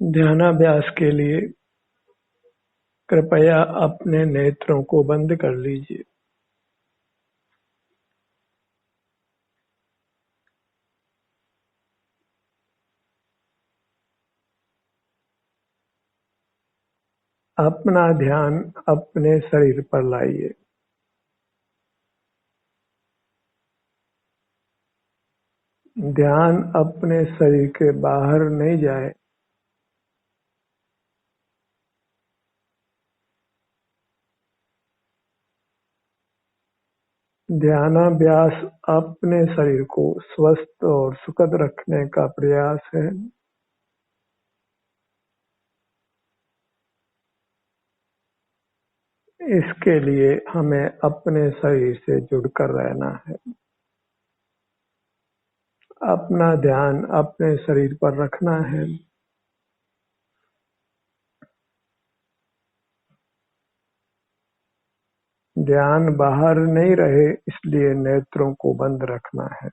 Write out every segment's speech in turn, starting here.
ध्यानाभ्यास के लिए कृपया अपने नेत्रों को बंद कर लीजिए। अपना ध्यान अपने शरीर पर लाइए। ध्यान अपने शरीर के बाहर नहीं जाए। ध्यानाभ्यास अपने शरीर को स्वस्थ और सुखद रखने का प्रयास है। इसके लिए हमें अपने शरीर से जुड़कर रहना है। अपना ध्यान अपने शरीर पर रखना है। ध्यान बाहर नहीं रहे, इसलिए नेत्रों को बंद रखना है।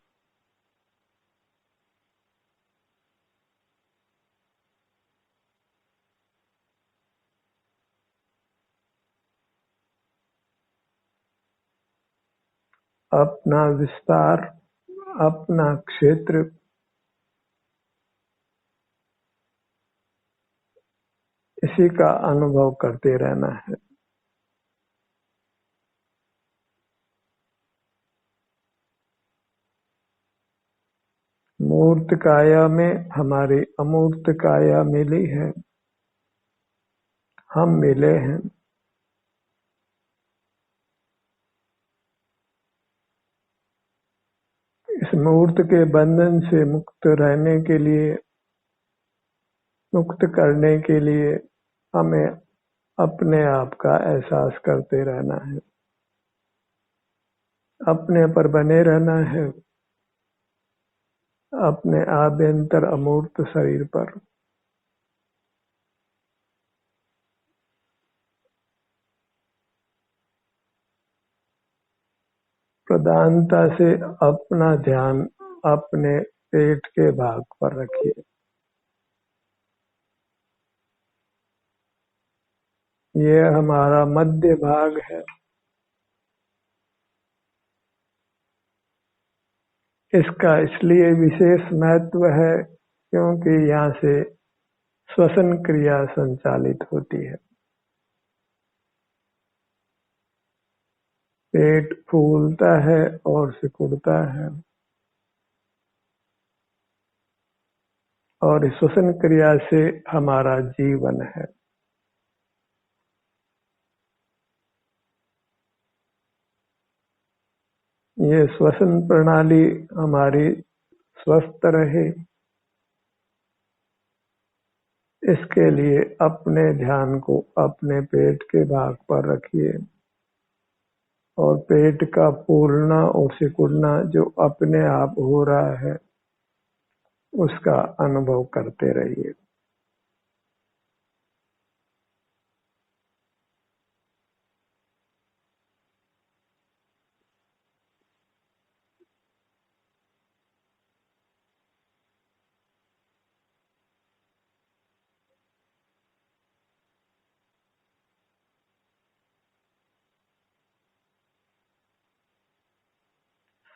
अपना विस्तार, अपना क्षेत्र, इसी का अनुभव करते रहना है। मूर्त काया में हमारी अमूर्त काया मिली है। हम मिले हैं। इस मूर्त के बंधन से मुक्त रहने के लिए, मुक्त करने के लिए हमें अपने आप का एहसास करते रहना है। अपने पर बने रहना है, अपने आभ्यंतर अमूर्त शरीर पर। प्रधानता से अपना ध्यान अपने पेट के भाग पर रखिए। यह हमारा मध्य भाग है। इसका इसलिए विशेष महत्व है क्योंकि यहाँ से श्वसन क्रिया संचालित होती है। पेट फूलता है और सिकुड़ता है, और इस श्वसन क्रिया से हमारा जीवन है। ये श्वसन प्रणाली हमारी स्वस्थ रहे, इसके लिए अपने ध्यान को अपने पेट के भाग पर रखिए और पेट का फूलना और सिकुड़ना जो अपने आप हो रहा है उसका अनुभव करते रहिए।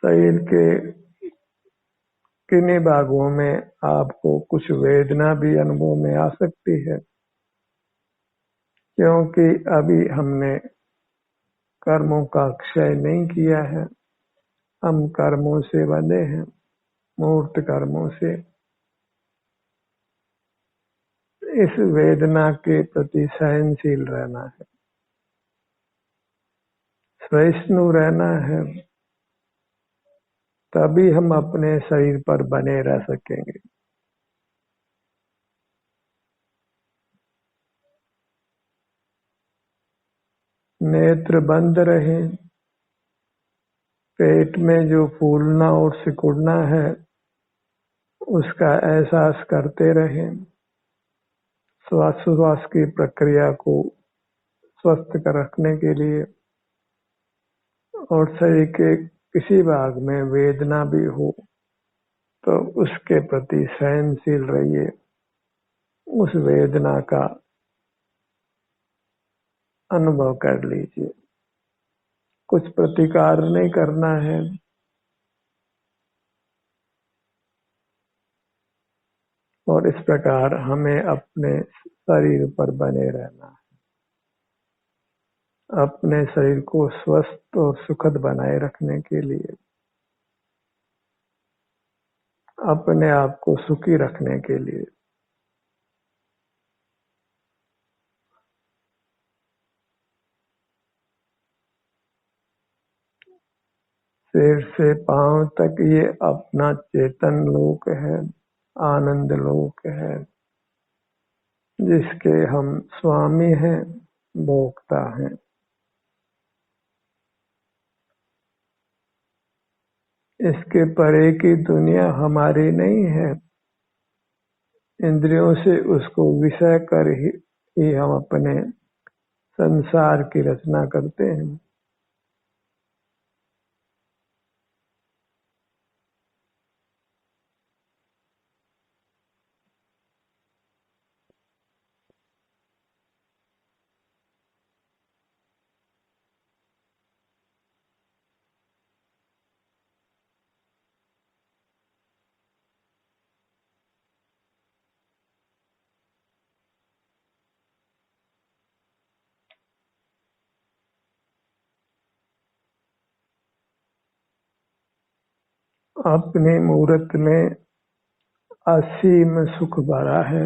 शरीर के किन्हीं भागों में आपको कुछ वेदना भी अनुभव में आ सकती है, क्योंकि अभी हमने कर्मों का क्षय नहीं किया है। हम कर्मों से बंधे हैं, मूर्त कर्मों से। इस वेदना के प्रति सहनशील रहना है, सहिष्णु रहना है, तभी हम अपने शरीर पर बने रह सकेंगे। नेत्र बंद रहे, पेट में जो फूलना और सिकुड़ना है उसका एहसास करते रहें। श्वास की प्रक्रिया को स्वस्थ कर रखने के लिए, और शरीर के किसी भाग में वेदना भी हो तो उसके प्रति सहनशील रहिए। उस वेदना का अनुभव कर लीजिए। कुछ प्रतिकार नहीं करना है, और इस प्रकार हमें अपने शरीर पर बने रहना है। अपने शरीर को स्वस्थ और सुखद बनाए रखने के लिए, अपने आप को सुखी रखने के लिए सिर से पांव तक ये अपना चेतन लोक है, आनंद लोक है, जिसके हम स्वामी हैं, भोक्ता हैं। इसके परे की दुनिया हमारी नहीं है। इंद्रियों से उसको विषय कर ही हम अपने संसार की रचना करते हैं। अपने मूर्त में असीम सुख भरा है,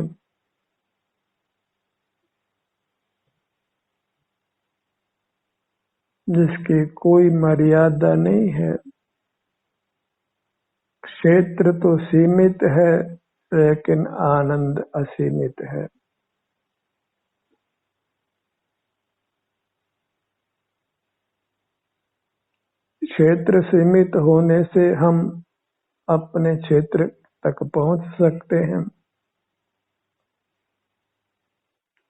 जिसकी कोई मर्यादा नहीं है। क्षेत्र तो सीमित है, लेकिन आनंद असीमित है। क्षेत्र सीमित होने से हम अपने क्षेत्र तक पहुंच सकते हैं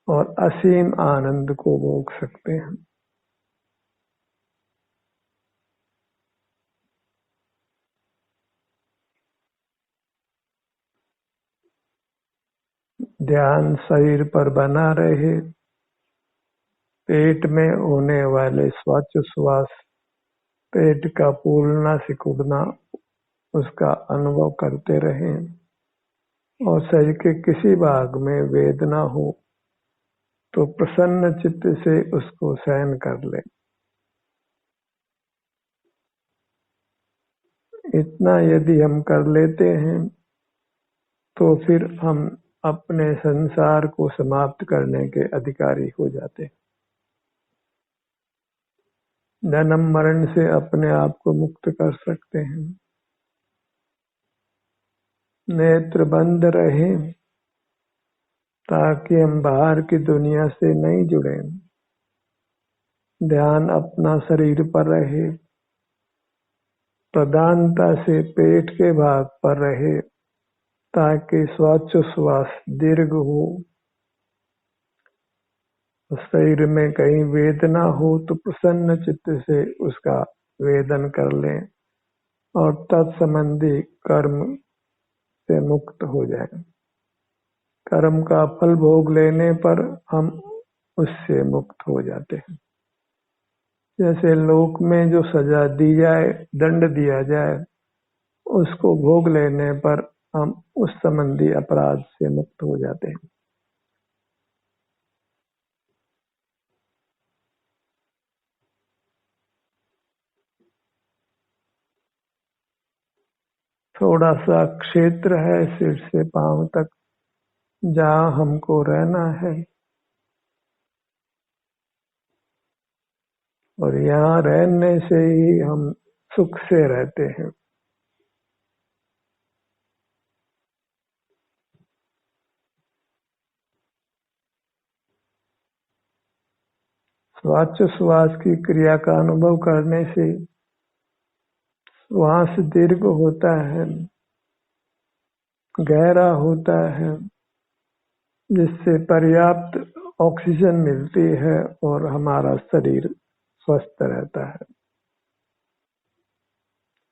और असीम आनंद को भोग सकते हैं। ध्यान शरीर पर बना रहे, पेट में होने वाले श्वासोच्छ्वास, पेट का फूलना सिकुड़ना, उसका अनुभव करते रहें। और शरीर के किसी भाग में वेदना हो तो प्रसन्न चित्त से उसको सहन कर ले। इतना यदि हम कर लेते हैं तो फिर हम अपने संसार को समाप्त करने के अधिकारी हो जाते हैं। जन्म मरण से अपने आप को मुक्त कर सकते हैं। नेत्र बंद रहें ताकि हम बाहर की दुनिया से नहीं जुड़े। ध्यान अपना शरीर पर रहे, प्रधानता से पेट के भाग पर रहे, ताकि श्वासोच्छ्वास दीर्घ हो। शरीर में कहीं वेदना हो तो प्रसन्न चित्त से उसका वेदन कर लें और तत्संबंधी कर्म से मुक्त हो जाएं। कर्म का फल भोग लेने पर हम उससे मुक्त हो जाते हैं। जैसे लोक में जो सजा दी जाए, दंड दिया जाए, उसको भोग लेने पर हम उस संबंधी अपराध से मुक्त हो जाते हैं। थोड़ा सा क्षेत्र है सिर से पांव तक, जहाँ हमको रहना है, और यहाँ रहने से ही हम सुख से रहते हैं। श्वास की क्रिया का अनुभव करने से श्वास दीर्घ होता है, गहरा होता है, जिससे पर्याप्त ऑक्सीजन मिलती है और हमारा शरीर स्वस्थ रहता है।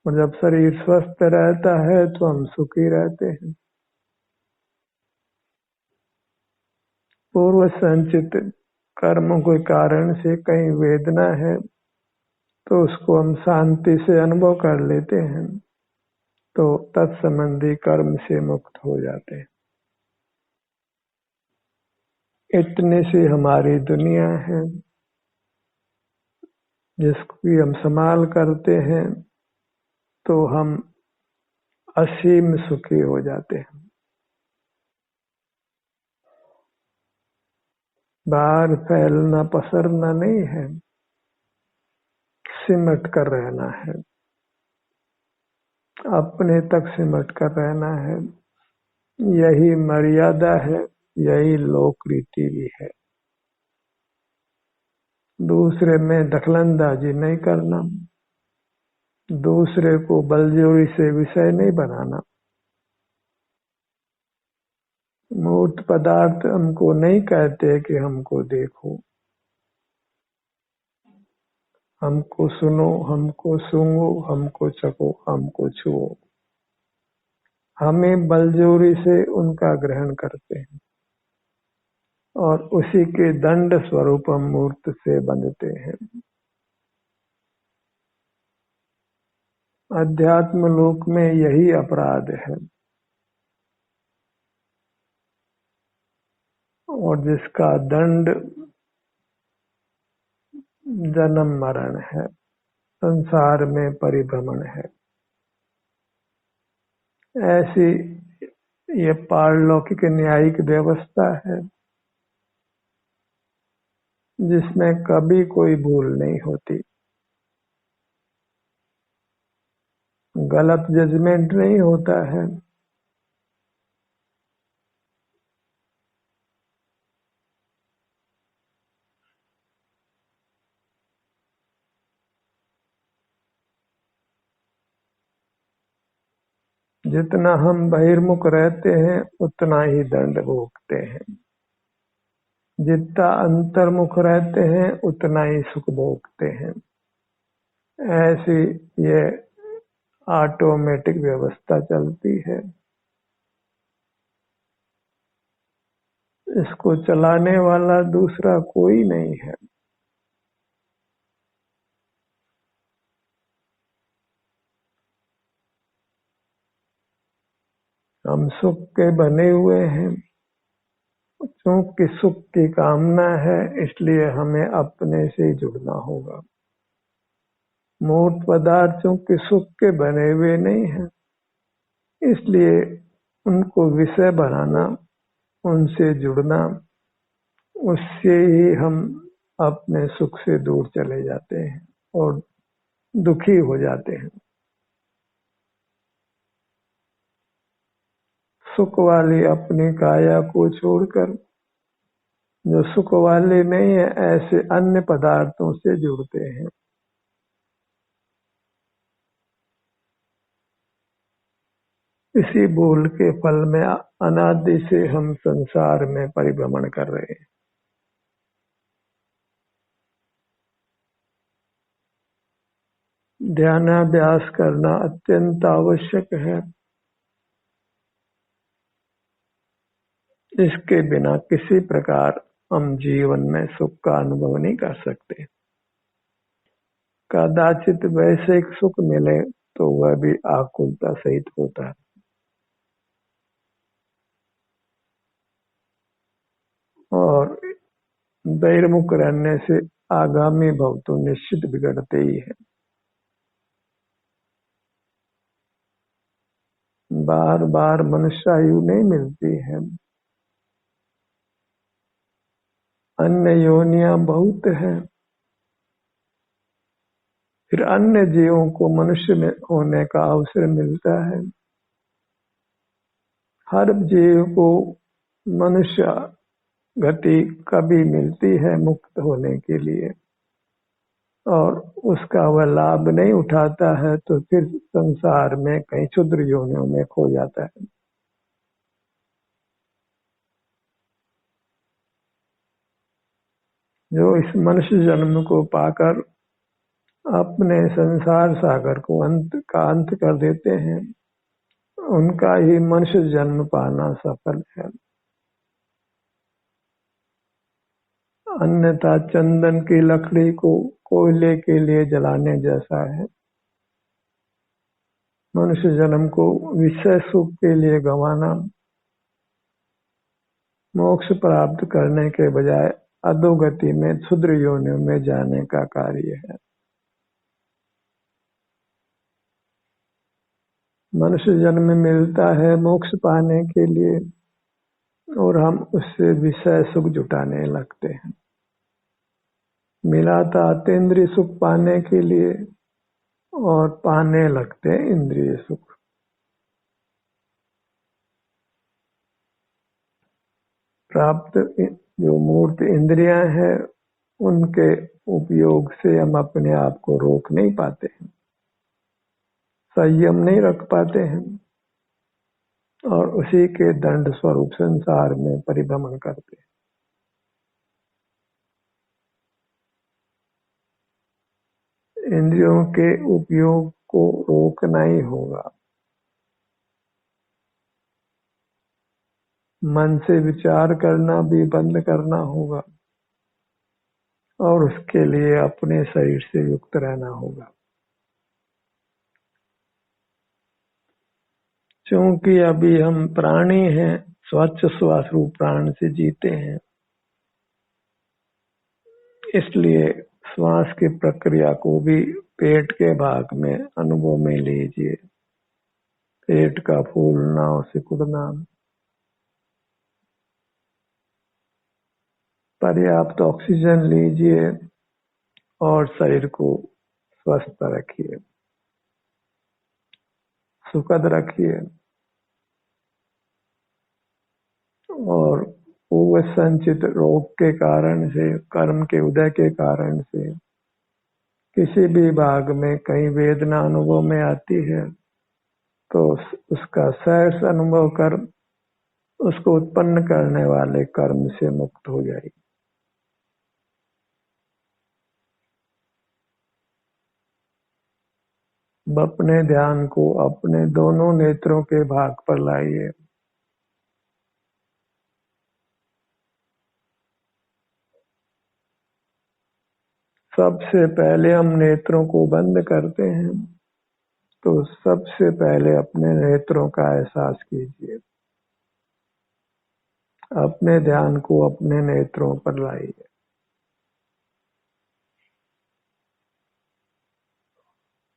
और जब शरीर स्वस्थ रहता है तो हम सुखी रहते हैं। पूर्व संचित कर्मों के कारण से कहीं वेदना है तो उसको हम शांति से अनुभव कर लेते हैं, तो तत्संबंधी कर्म से मुक्त हो जाते हैं। इतनी सी हमारी दुनिया है जिसकी हम संभाल करते हैं तो हम असीम सुखी हो जाते हैं। बाहर फैलना पसरना नहीं है, सिमट कर रहना है, अपने तक सिमट कर रहना है। यही मर्यादा है, यही लोक रीति भी है। दूसरे में दखलंदाजी नहीं करना, दूसरे को बलजोरी से विषय नहीं बनाना। मूर्त पदार्थ हमको नहीं कहते कि हमको देखो, हमको सुनो, हमको सूंघो, हमको चखो, हमको छुओ। हमें बलजोरी से उनका ग्रहण करते हैं और उसी के दंड स्वरूप हम मूर्त से बंधते हैं। अध्यात्म लोक में यही अपराध है और जिसका दंड जन्म मरण है, संसार में परिभ्रमण है। ऐसी ये पारलौकिक न्यायिक व्यवस्था है जिसमें कभी कोई भूल नहीं होती, गलत जजमेंट नहीं होता है। जितना हम बहिर्मुख रहते हैं उतना ही दंड भोगते हैं, जितना अंतर्मुख रहते हैं उतना ही सुख भोगते हैं। ऐसी ये ऑटोमेटिक व्यवस्था चलती है। इसको चलाने वाला दूसरा कोई नहीं है। हम सुख के बने हुए हैं, क्योंकि सुख की कामना है इसलिए हमें अपने से ही जुड़ना होगा। मूर्त पदार्थ चूंकि सुख के बने हुए नहीं हैं, इसलिए उनको विषय बनाना, उनसे जुड़ना, उससे ही हम अपने सुख से दूर चले जाते हैं और दुखी हो जाते हैं। सुख वाली अपनी काया को छोड़कर जो सुख वाले नहीं है ऐसे अन्य पदार्थों से जुड़ते हैं। इसी भूल के फल में अनादि से हम संसार में परिभ्रमण कर रहे हैं। ध्यानाभ्यास करना अत्यंत आवश्यक है। इसके बिना किसी प्रकार हम जीवन में सुख का अनुभव नहीं कर सकते। कदाचित वैश्विक सुख मिले तो वह भी आकुलता सहित होता है और बहिर्मुख रहने से आगामी भव तो निश्चित बिगड़ते ही है। बार बार मनुष्यायु नहीं मिलती है, अन्य योनियां बहुत है। फिर अन्य जीवों को मनुष्य में होने का अवसर मिलता है। हर जीव को मनुष्य गति कभी मिलती है मुक्त होने के लिए और उसका वह लाभ नहीं उठाता है तो फिर संसार में कहीं क्षुद्र योनियों में खो जाता है। जो इस मनुष्य जन्म को पाकर अपने संसार सागर को अंत कर देते हैं, उनका ही मनुष्य जन्म पाना सफल है। अन्यथा चंदन की लकड़ी को कोयले के लिए जलाने जैसा है। मनुष्य जन्म को विषय सुख के लिए गंवाना मोक्ष प्राप्त करने के बजाय अधोगति में क्षुद्र योनियों में जाने का कार्य है। मनुष्य जन्म मिलता है मोक्ष पाने के लिए और हम उससे विषय सुख जुटाने लगते हैं। मिला था अतीन्द्रिय सुख पाने के लिए और पाने लगते इंद्रिय सुख। प्राप्त जो मूर्त इंद्रियां हैं उनके उपयोग से हम अपने आप को रोक नहीं पाते हैं, संयम नहीं रख पाते हैं और उसी के दंड स्वरूप संसार में परिभ्रमण करते हैं। इंद्रियों के उपयोग को रोकना ही होगा। मन से विचार करना भी बंद करना होगा और उसके लिए अपने शरीर से युक्त रहना होगा। क्योंकि अभी हम प्राणी हैं, स्वच्छ श्वास रूप प्राण से जीते हैं, इसलिए श्वास की प्रक्रिया को भी पेट के भाग में अनुभव में लीजिए। पेट का फूलना और सिकुड़ना, पर्याप्त ऑक्सीजन लीजिए और शरीर को स्वस्थ रखिए, सुखद रखिए और पूर्व संचित रोग के कारण से, कर्म के उदय के कारण से किसी भी भाग में कहीं वेदना अनुभव में आती है तो उसका सहर्ष अनुभव कर उसको उत्पन्न करने वाले कर्म से मुक्त हो जाएगी। अपने ध्यान को अपने दोनों नेत्रों के भाग पर लाइए। सबसे पहले हम नेत्रों को बंद करते हैं, तो सबसे पहले अपने नेत्रों का एहसास कीजिए। अपने ध्यान को अपने नेत्रों पर लाइए।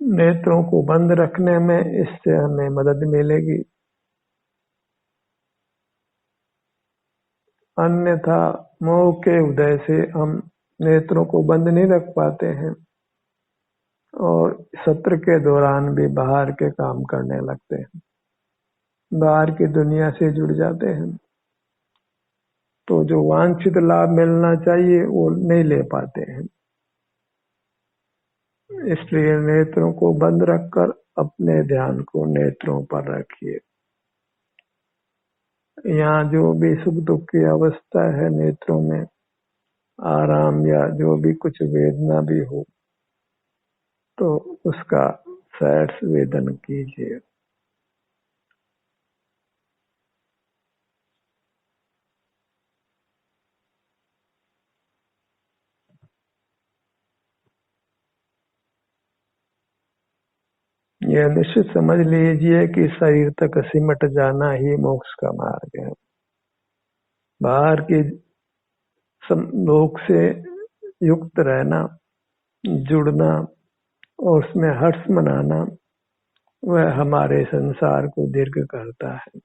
नेत्रों को बंद रखने में इससे हमें मदद मिलेगी, अन्यथा मोह के उदय से हम नेत्रों को बंद नहीं रख पाते हैं और सत्र के दौरान भी बाहर के काम करने लगते हैं, बाहर की दुनिया से जुड़ जाते हैं, तो जो वांछित लाभ मिलना चाहिए वो नहीं ले पाते हैं। इसलिए नेत्रों को बंद रखकर अपने ध्यान को नेत्रों पर रखिए। यहाँ जो भी सुख दुख की अवस्था है, नेत्रों में आराम या जो भी कुछ वेदना भी हो तो उसका सहर्ष वेदन कीजिए। यह निश्चित समझ लीजिए कि शरीर तक सिमट जाना ही मोक्ष का मार्ग है। बाहर के लोक से युक्त रहना, जुड़ना और उसमें हर्ष मनाना, वह हमारे संसार को दीर्घ करता है।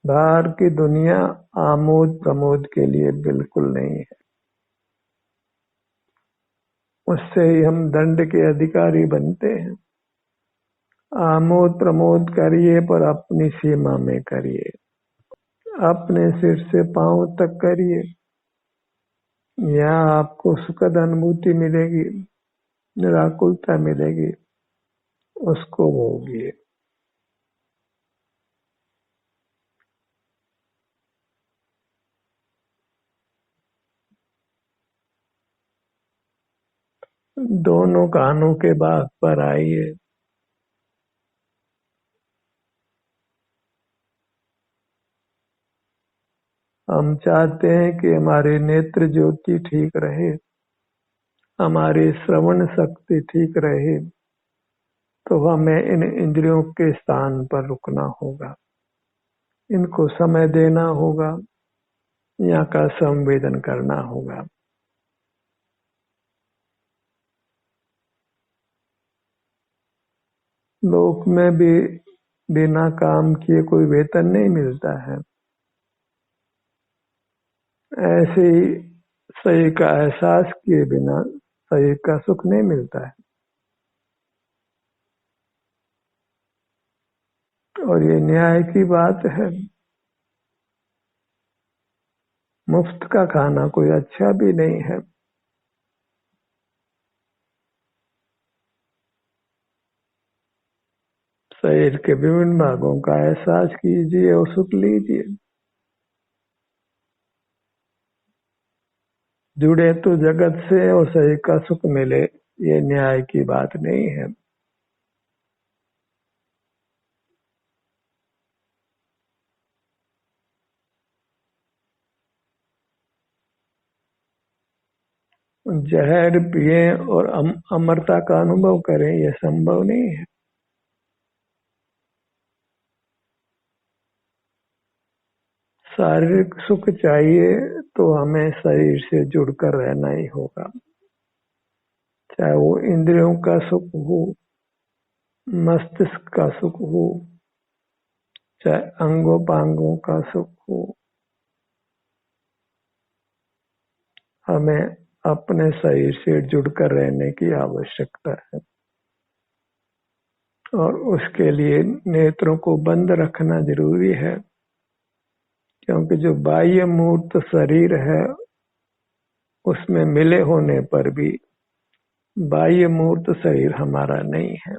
बाहर की दुनिया आमोद प्रमोद के लिए बिल्कुल नहीं है, उससे ही हम दंड के अधिकारी बनते हैं। आमोद प्रमोद करिए पर अपनी सीमा में करिए, अपने सिर से पांव तक करिए। यहाँ आपको सुखद अनुभूति मिलेगी, निराकुलता मिलेगी, उसको भोगिए। दोनों कानों के भाग पर आइए। हम चाहते हैं कि हमारी नेत्र ज्योति ठीक रहे, हमारी श्रवण शक्ति ठीक रहे, तो हमें इन इंद्रियों के स्थान पर रुकना होगा, इनको समय देना होगा, यहाँ का संवेदन करना होगा। लोक में भी बिना काम किए कोई वेतन नहीं मिलता है, ऐसे ही शरीर का एहसास किए बिना शरीर का सुख नहीं मिलता है। और ये न्याय की बात है, मुफ्त का खाना कोई अच्छा भी नहीं है। शरीर के विभिन्न भागों का एहसास कीजिए और सुख लीजिए। जुड़े तो जगत से और शरीर का सुख मिले, ये न्याय की बात नहीं है। जहर पिए और अमरता का अनुभव करें, यह संभव नहीं है। शारीरिक सुख चाहिए तो हमें शरीर से जुड़कर रहना ही होगा, चाहे वो इंद्रियों का सुख हो, मस्तिष्क का सुख हो, चाहे अंगों का सुख हो। हमें अपने शरीर से जुड़कर रहने की आवश्यकता है, और उसके लिए नेत्रों को बंद रखना जरूरी है, क्योंकि जो बाह्य मूर्त शरीर है उसमें मिले होने पर भी बाह्य मूर्त शरीर हमारा नहीं है।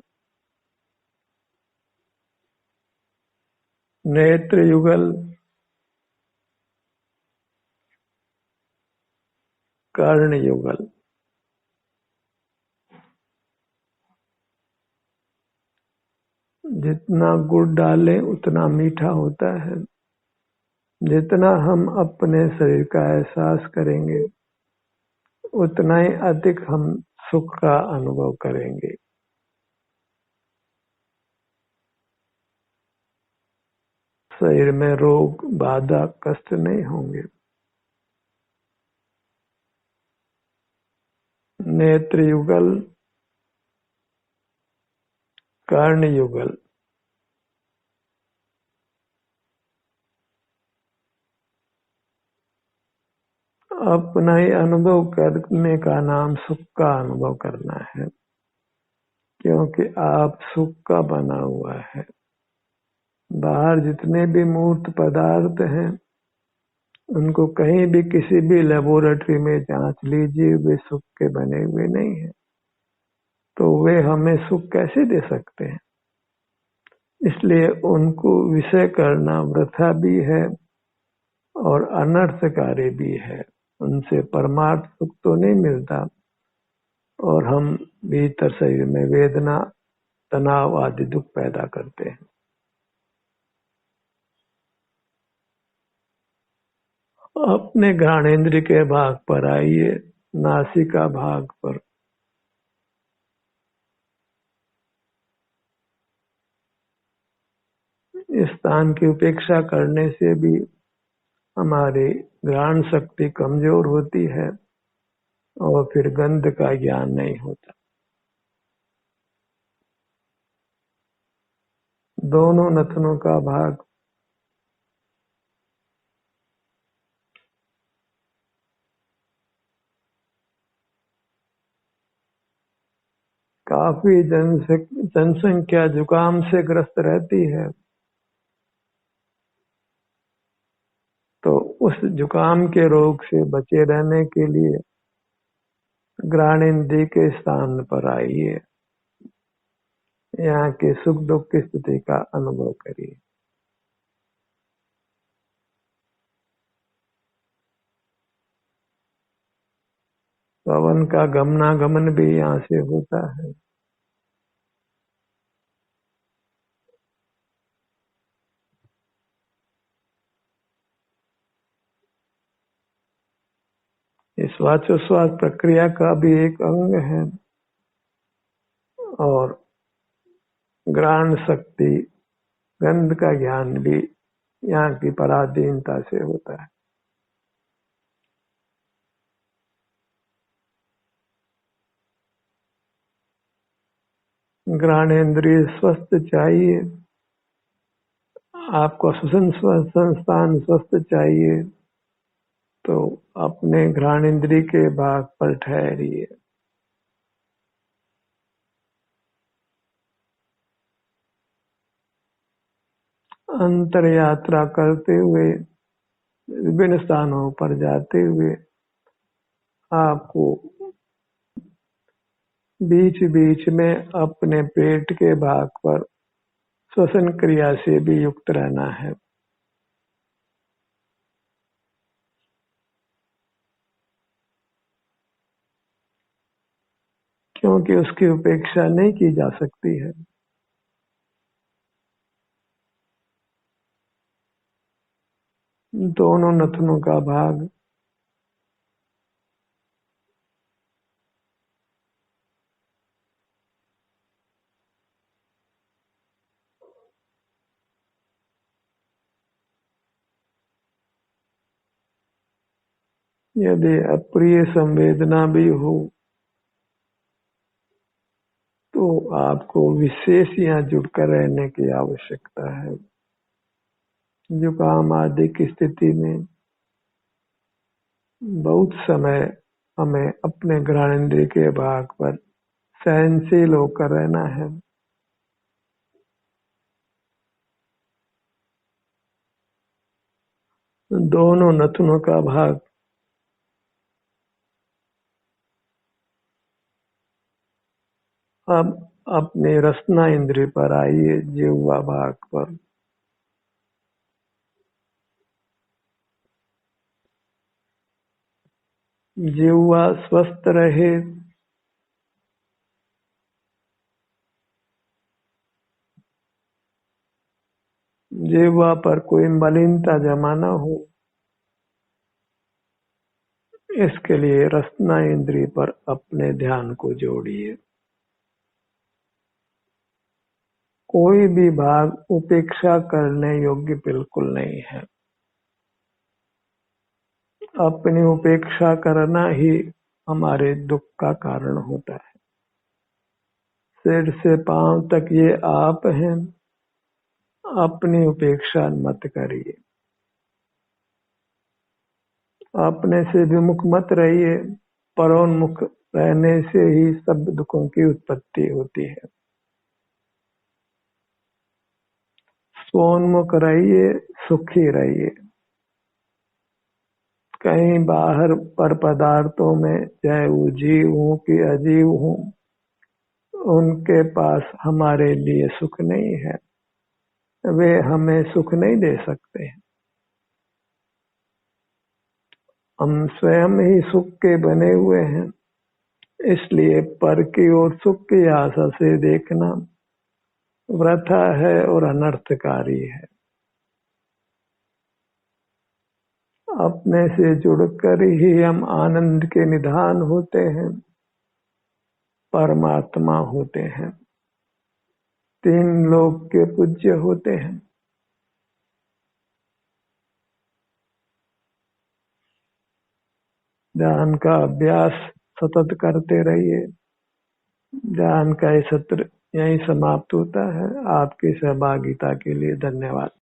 नेत्र युगल, कर्ण युगल, जितना गुड़ डालें उतना मीठा होता है। जितना हम अपने शरीर का एहसास करेंगे उतना ही अधिक हम सुख का अनुभव करेंगे। शरीर में रोग बाधा कष्ट नहीं होंगे। नेत्र युगल, कर्ण युगल, अपना ही अनुभव करने का नाम सुख का अनुभव करना है, क्योंकि आप सुख का बना हुआ है। बाहर जितने भी मूर्त पदार्थ हैं उनको कहीं भी किसी भी लेबोरेटरी में जांच लीजिए, वे सुख के बने हुए नहीं है, तो वे हमें सुख कैसे दे सकते हैं। इसलिए उनको विषय करना वृथा भी है और अनर्थकारी भी है। उनसे परमार्थ सुख तो नहीं मिलता, और हम भीतर शरीर में वेदना, तनाव आदि दुख पैदा करते हैं। अपने घ्राणेन्द्र के भाग पर आइए, नासिका भाग पर। इस स्थान की उपेक्षा करने से भी हमारी घ्राण शक्ति कमजोर होती है और फिर गंध का ज्ञान नहीं होता। दोनों नथनों का भाग काफी जनसंख्या जुकाम से ग्रस्त रहती है, तो उस जुकाम के रोग से बचे रहने के लिए घ्राणेन्द्रिय के स्थान पर आइए, यहाँ के सुख दुख की स्थिति का अनुभव करिए। पवन का गमनागमन भी यहाँ से होता है। ये श्वासोच्छ्वास प्रक्रिया का भी एक अंग है और घ्राण शक्ति, गंध का ज्ञान भी यहाँ की पराधीनता से होता है। घ्राणेन्द्रिय स्वस्थ चाहिए, आपको श्वसन संस्थान स्वस्थ चाहिए, तो अपने घ्राणेन्द्रिय के भाग पर ठहरिए। अंतर यात्रा करते हुए, विभिन्न स्थानों पर जाते हुए आपको बीच बीच में अपने पेट के भाग पर श्वसन क्रिया से भी युक्त रहना है। क्योंकि उसकी उपेक्षा नहीं की जा सकती है। दोनों नथनों का भाग यदि अप्रिय संवेदना भी हो तो आपको विशेष यहाँ जुड़कर रहने की आवश्यकता है। जुकाम आदि की स्थिति में बहुत समय हमें अपने घ्राणेन्द्रिय के भाग पर सहनशील होकर रहना है। दोनों नथनों का भाग अब अपने रसना इंद्रिय पर आइए, जिह्वा भाग पर। जिह्वा स्वस्थ रहे, जिह्वा पर कोई मलिनता जमा न हो, इसके लिए रसना इंद्रिय पर अपने ध्यान को जोड़िए। कोई भी भाग उपेक्षा करने योग्य बिल्कुल नहीं है। अपनी उपेक्षा करना ही हमारे दुख का कारण होता है। सिर से पांव तक ये आप हैं, अपनी उपेक्षा मत करिए। अपने से विमुख मत रहिए, परोन्मुख रहने से ही सब दुखों की उत्पत्ति होती है। स्वोन्मुख रहिए, सुखी रहिए। कहीं बाहर पर पदार्थों में, चाहे वो जीव हो कि अजीव हो, उनके पास हमारे लिए सुख नहीं है, वे हमें सुख नहीं दे सकते हैं। हम स्वयं ही सुख के बने हुए हैं, इसलिए पर की ओर सुख की आशा से देखना वृथा है और अनर्थकारी है। अपने से जुड़कर ही हम आनंद के निधान होते हैं, परमात्मा होते हैं, तीन लोक के पूज्य होते हैं। ध्यान का अभ्यास सतत करते रहिए। ध्यान का ये सत्र यहीं समाप्त होता है। आपकी सहभागिता के लिए धन्यवाद।